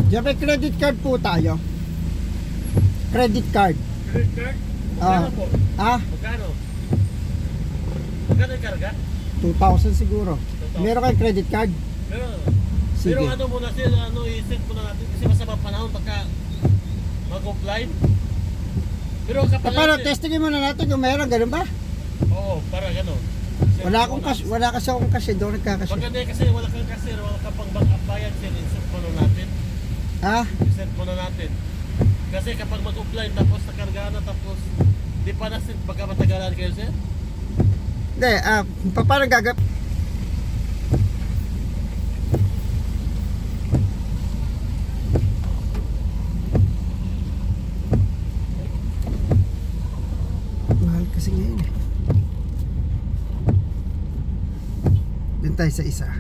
Diyan may credit card po tayo. Credit card. Credit card? Ah. Magkano po? Ah, Magkano? Magkano yung karga? 2,000 siguro. 2,000. Meron kayong credit card? Pero, Sige. pero ano muna sir, ano i-set muna natin kasi masama panahon pagka mag-offline. Pero kapag Paano, testingin muna natin kung meron, ganun ba? Oo, para gano'n. Set Wala muna. wala kasi akong kasi, doon nagkakasya. Pagka kasi wala kang kasi, wala kang pang back-up bayad sir, i-set muna natin. Ha? I-set muna natin. Kasi kapag mag-offline tapos nakarga na tapos di pa na set, baka matagalan kayo sir. Hindi, paano gagap? Mahal kasi ngayon eh. Doon tayo sa isa.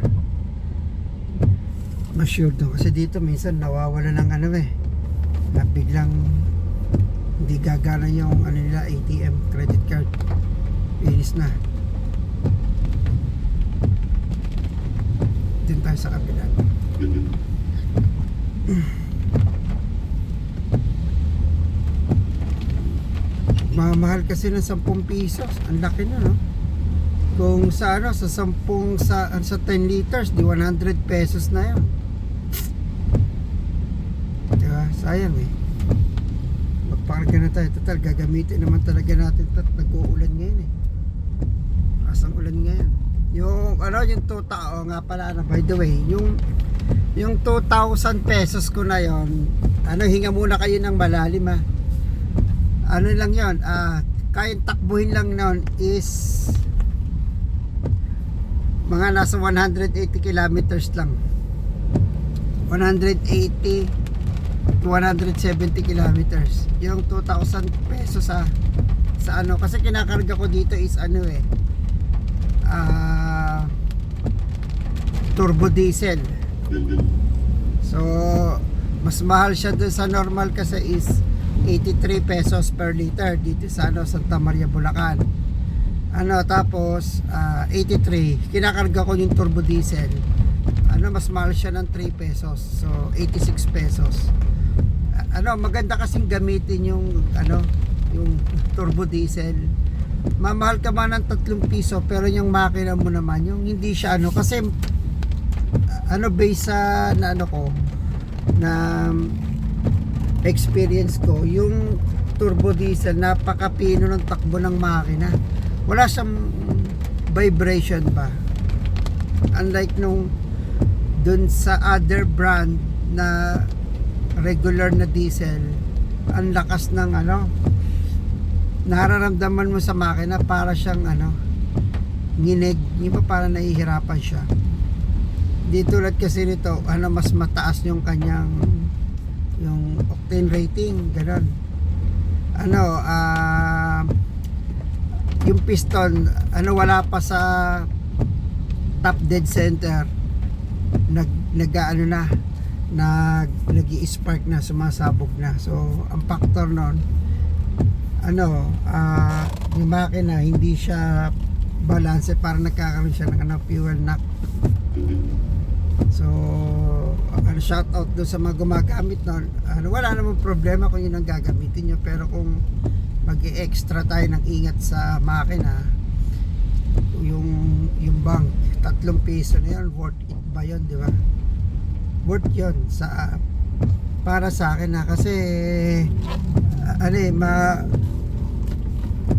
Mas sure doon. Kasi dito minsan nawawala ng ano eh. Na biglang hindi gagana yung ano nila, ATM, credit card. Inis na. Doon tayo sa kabila. Mahal kasi ng 10 pesos. Ang laki na, no? Kung sa ano, sa 10 sa 10 liters, di 100 pesos na 'yon. Diba? Sayang eh. Magpakarga na tayo. Total, gagamitin naman talaga natin ito. Nag-uulan ngayon eh. Asang ulan ngayon. Yung ano, yung 2,000 nga pala, ano, by the way, yung 2,000 pesos ko na yon, ano, hinga muna kayo ng malalim ha. Ano lang yon, kayang takbuhin lang noon is mga nasa 180 kilometers lang. 180 to 170 kilometers. Yung 2,000 pesos sa ano, kasi kinakarga ko dito is ano eh, turbo diesel. So mas mahal siya dun sa normal kasi is 83 pesos per liter dito sa ano, Santa Maria, Bulacan. Ano, tapos 83, kinakarga ko yung turbo diesel. Ano, mas mahal siya ng 3 pesos. So 86 pesos. Ano, maganda kasing gamitin yung ano, yung turbo diesel. Mamahal ka man ng 3 piso, pero yung makina mo naman, yung hindi siya ano, kasi ano, based sa na ano ko, na experience ko, yung turbo diesel, napakapino ng takbo ng makina. Wala siyang vibration ba, unlike nung dun sa other brand na regular na diesel. Ang lakas ng ano, nararamdaman mo sa makina, para siyang ano, nginig, hindi pa, para nahihirapan siya. Di tulad kasi nito, ano, mas mataas yung kanyang yung octane rating, ganun. Ano, yung piston, ano, wala pa sa top dead center, nag-ano na, nag-i-spark na, sumasabog na. So ang factor nun, ano, yung makina hindi siya balance, para nagkakaroon siya ng ano, fuel knock. So ano, shout out doon sa mga gumagamit nun. Ano, wala namang problema kung yun ang gagamitin nyo, pero kung mag-i-extra tayo ng ingat sa makina, yung bank, 3 piso na yun, worth it ba yun, di ba? Worth yun sa, para sa akin na, kasi ano eh,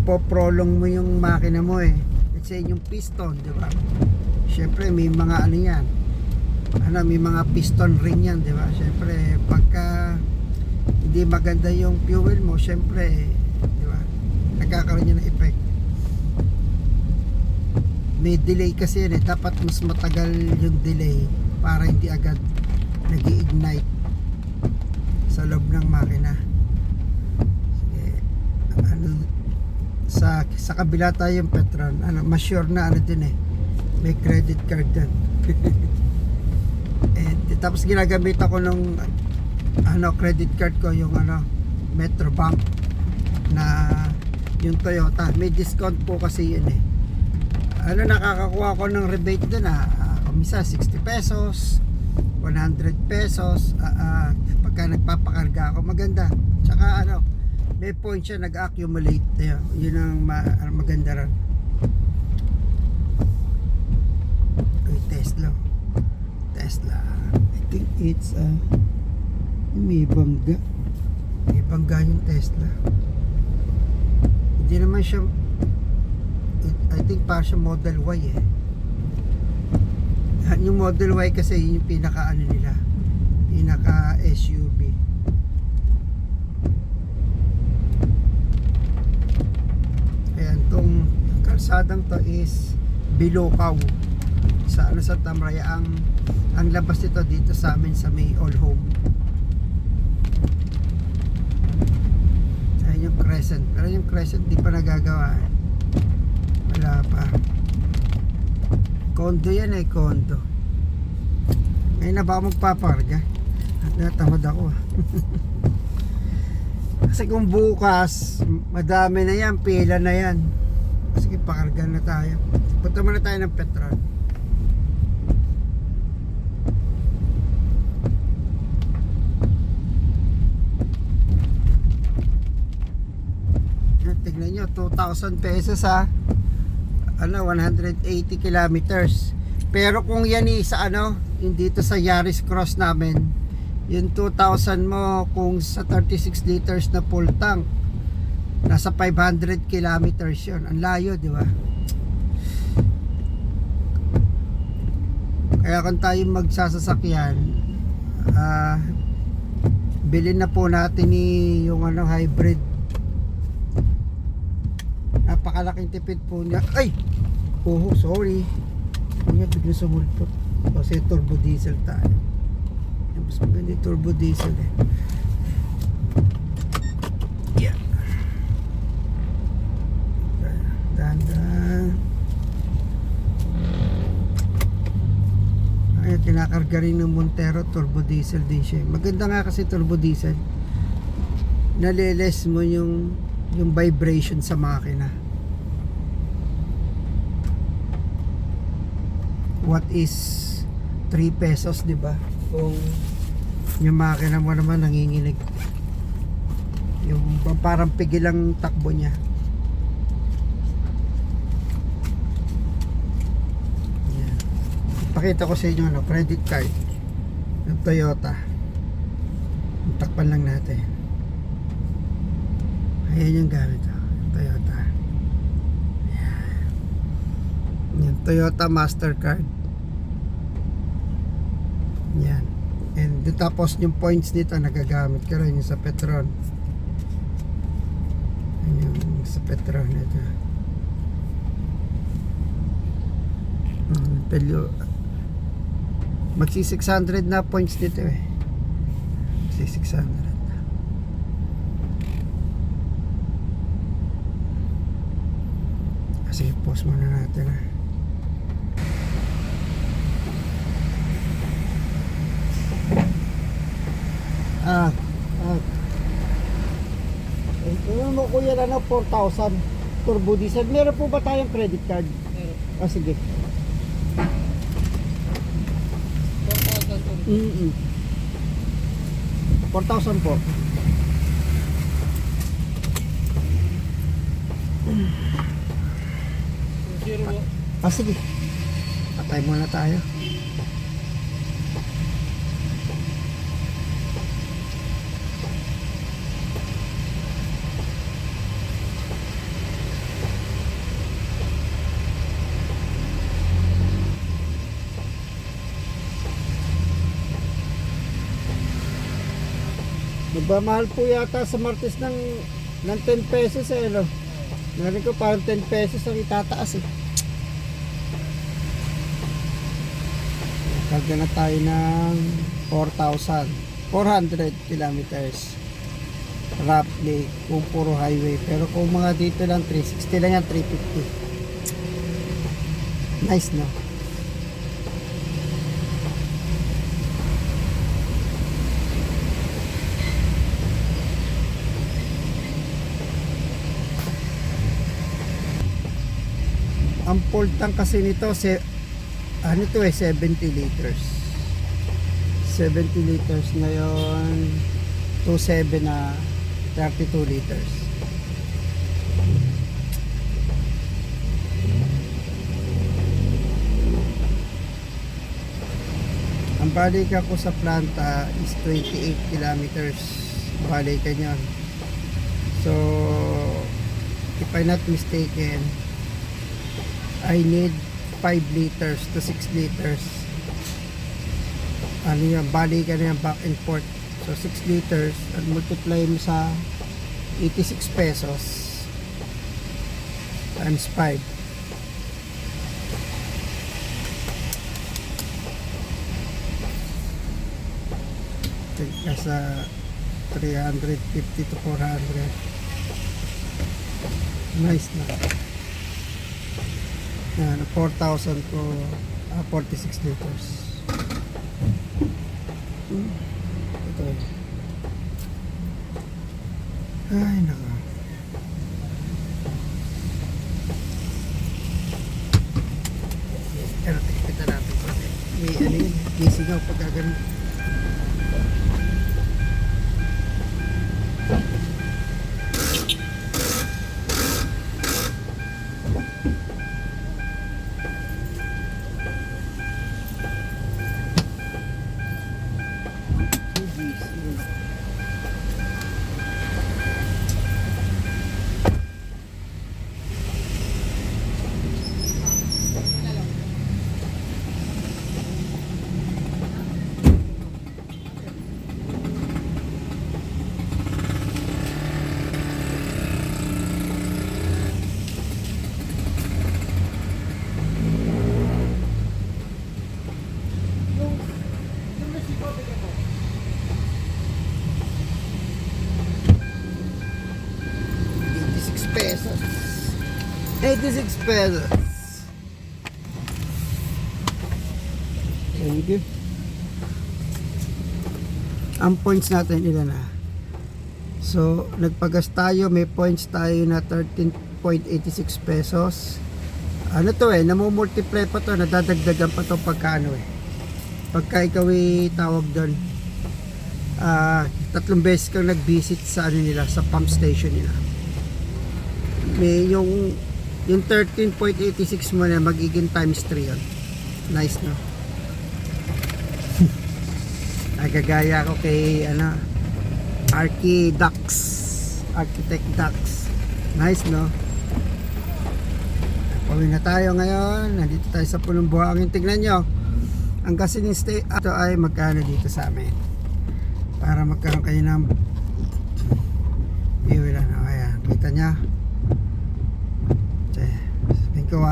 poprolong mo yung makina mo eh. Let's say yung piston, di ba? Syempre may mga ano yan, ano, may mga piston ring yan, di ba? Syempre pagka hindi maganda yung fuel mo, syempre, di ba, nagkakaroon yan ng effect. May delay kasi yan eh, dapat mas matagal yung delay para hindi agad nag-i-ignite sa loob ng makina. Ano, sa kabila tayo yung Petron, ano, mas sure na ano din eh, may credit card din. Tapos ginagamit ako nung ano, credit card ko, yung ano, Metrobank na yung Toyota. May discount po kasi yun eh. Ano, nakakakuha ko ng rebate dun kumisa 60 pesos, 100 pesos, nagpapakarga ako. Maganda. Tsaka ano, may point siya, nag-accumulate. Yun ang maganda rin. Ay, Tesla. I think it's may bangga. May bangga yung Tesla. Hindi naman siya, I think para siya Model Y eh. Yung Model Y kasi yun yung pinaka ano nila, pinaka SUV. Ayan, tong kalsadang to is Bilocaw sa ano, sa Tamraya. Ang labas nito dito sa amin sa may All Home. Ayan yung Crescent, pero yung Crescent di pa nagagawa eh. Wala pa. Condo yan eh, condo. Ngayon na ba ako magpaparga? At natamad ako. Kasi kung bukas, madami na yan, pila na yan. Sige, pakarga na tayo. Punta muna tayo ng Petron. Tignan nyo, 2,000 pesos ha. Ano, 180 kilometers. Pero kung yan sa ano, yung dito sa Yaris Cross namin, yung 2,000 mo kung sa 36 liters na full tank, nasa 500 kilometers yun. Ang layo, di ba? Kaya kung tayo magsasasakyan, bilhin na po natin yung ano, hybrid. Napakalaking tipid po niya. Ay! Oh, sorry. Hindi niya biglang sumulpot. Kasi turbo diesel tayo. Mas maganda yung turbo diesel eh. Yeah. Dahan-dahan. Ayan, tinakarga rin ng Montero. Turbo diesel din siya. Maganda nga kasi turbo diesel. Naliles mo yung vibration sa makina. What is 3 pesos, di ba? Kung yung makina mo naman nanginginig. Yung parang pigil ang takbo niya. Yan. Pakita ko sa inyo ano, credit card ng Toyota. Takpan lang natin. Ayan yung gamit ko, yung Toyota. Ayan. Yung Toyota Mastercard. Yan. And tapos yung points dito nagagamit ko rin yung sa Petron. Yan yung sa Petron ito. Magsi 600 na points dito eh. Magsi 600. Sige, pause muna natin ha. Ano mo kuya na 4,000 turbo diesel. Meron po ba tayong credit card? Meron. Sige. 4,000 po. Zero mo. Sige. Patay muna tayo. Nagmamahal po yata sa Martes ng 10 pesos eh, no? Narinig ko parang 10 pesos ang itataas eh. Karga na tayo ng 4,400 kilometers roughly kung puro highway. Pero kung mga dito lang 360 lang yan, 350. Nice, no? Ang full tank kasi nito ano to 70 liters. 70 liters ngayon 2.7 na 32 liters. Ang balikan ko sa planta is 28 kilometers balikan yun. So if I'm not mistaken, I need 5 liters to 6 liters. Ano yan, balikan na yan back and forth. So 6 liters at multiply mo sa 86 pesos times 5. Nasa 350 to 400. Nice na. Yan, 4,000 ko 46 liters. Ito. Ay, naka. Pero tikita natin kasi may ano yun, kisigaw pag gagawin. Pesos. 86 pesos. Thank you. Ang points natin ilan na. So, nagpagas tayo, may points tayo na 13.86 pesos. Ano to namumultiply pa to, nadadagdagan pa to pagkano pagka ikaw tawag doon. 3 beses kang nag-visit sa ano nila, sa pump station nila. May yung 13.86 mo na magiging times 3 yun. Nice, no? Nagagaya ko kay Architect Dax. Nice, no? Pauwi na tayo ngayon. Nandito tayo sa Punong Buhangin. Tignan nyo, ang gasoline stay ito ay magkano dito sa amin para magkaroon kayo ng view lang. Ayan, kita nya ko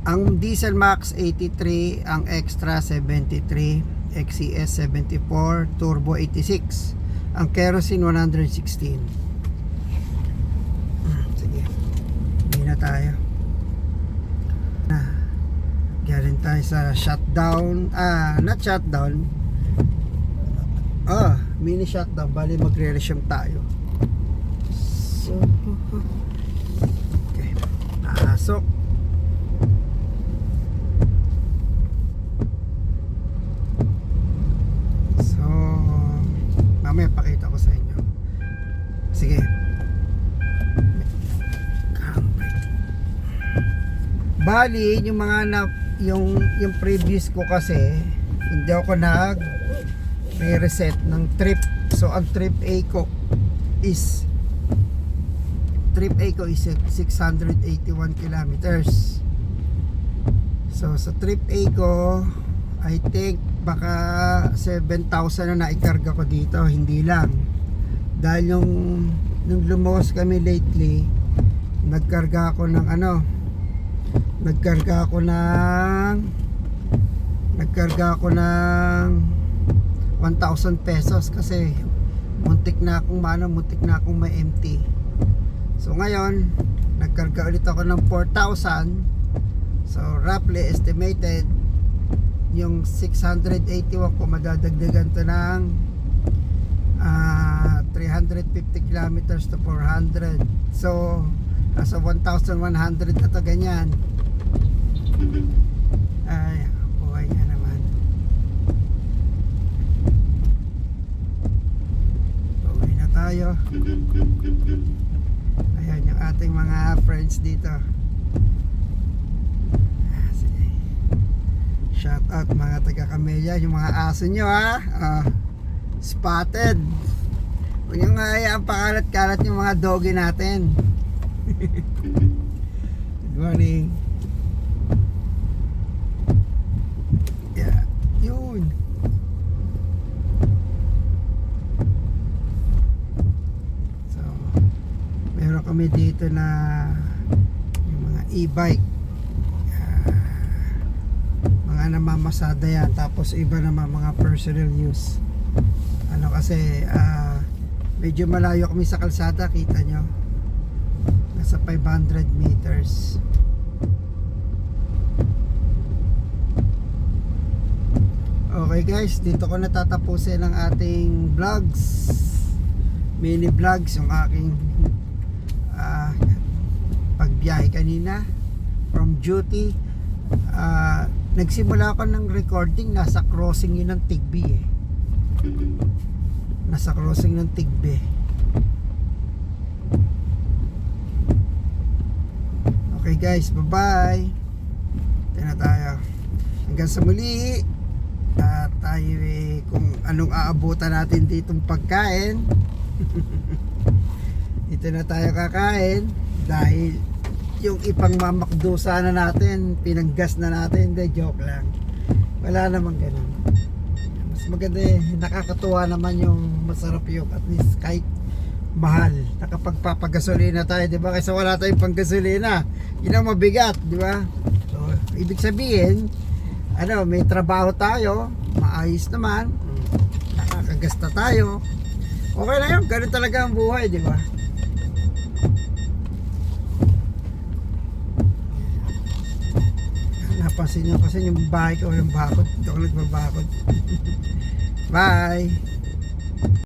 ang diesel max 83, ang extra 73, XCS 74, turbo 86, ang kerosene 116. Sige, hindi na tayo. Galing tayo sa shutdown, not shutdown, mini shutdown, bali magre-resume tayo. So pasok. So mamaya pakita ko sa inyo. Sige. Bali yung mga yung previous ko kasi hindi ako reset ng trip. So ang trip A ko is 681 kilometers. So sa trip A ko, I think baka 7,000 na naikarga ko dito, hindi lang. Dahil nung lumuwas kami lately, nagkarga ako ng 1,000 pesos kasi muntik na akong ma-empty. So ngayon, nagkarga ulit ako ng 4,000. So roughly estimated, yung 681 ko madadagdagan to ng 350 kilometers to 400. So nasa 1,100 na to, ganyan. Ay, buhay nga naman. tayo. Ayan yung ating mga friends dito. Sige. Shout out mga taga Camellia, yung mga aso nyo ha. Spotted. Huwag nyo nga hayaan pakalat-kalat yung mga doggy natin. Good morning. Yeah, yun. So, meron kami dito na yung mga e-bike. Mga namamasada yan. Tapos iba naman mga personal use. Ano kasi, medyo malayo kami sa kalsada, kita nyo. Nasa 500 meters. Okay guys, dito ko natatapusin ang ating vlogs, mini vlogs, yung aking pagbiyahe kanina from duty. Nagsimula ako ng recording nasa crossing yun ng Tigbi eh. Nasa crossing ng Tigbi. Okay guys, bye bye. Ito na tayo. Hanggang sa muli. At tayo kung anong aabutan natin ditong pagkain. Dito na tayo kakain. Dahil yung ipang mamakdo sana natin, pinanggas na natin. Hindi, joke lang. Wala namang ganun. Mas maganda nakakatuwa naman yung masarap yung at least kahit mahal, nakapagpapagasolina tayo, di ba? Kasi wala tayong panggasolina. Yun ang mabigat, di ba? So, ibig sabihin, may trabaho tayo, maayos naman, nakakagasta tayo. Okay na yun, ganun talaga ang buhay, di ba? Napansin nyo kasi yung bahay ko, yung bakod, dito ako nagbabakod. Bye!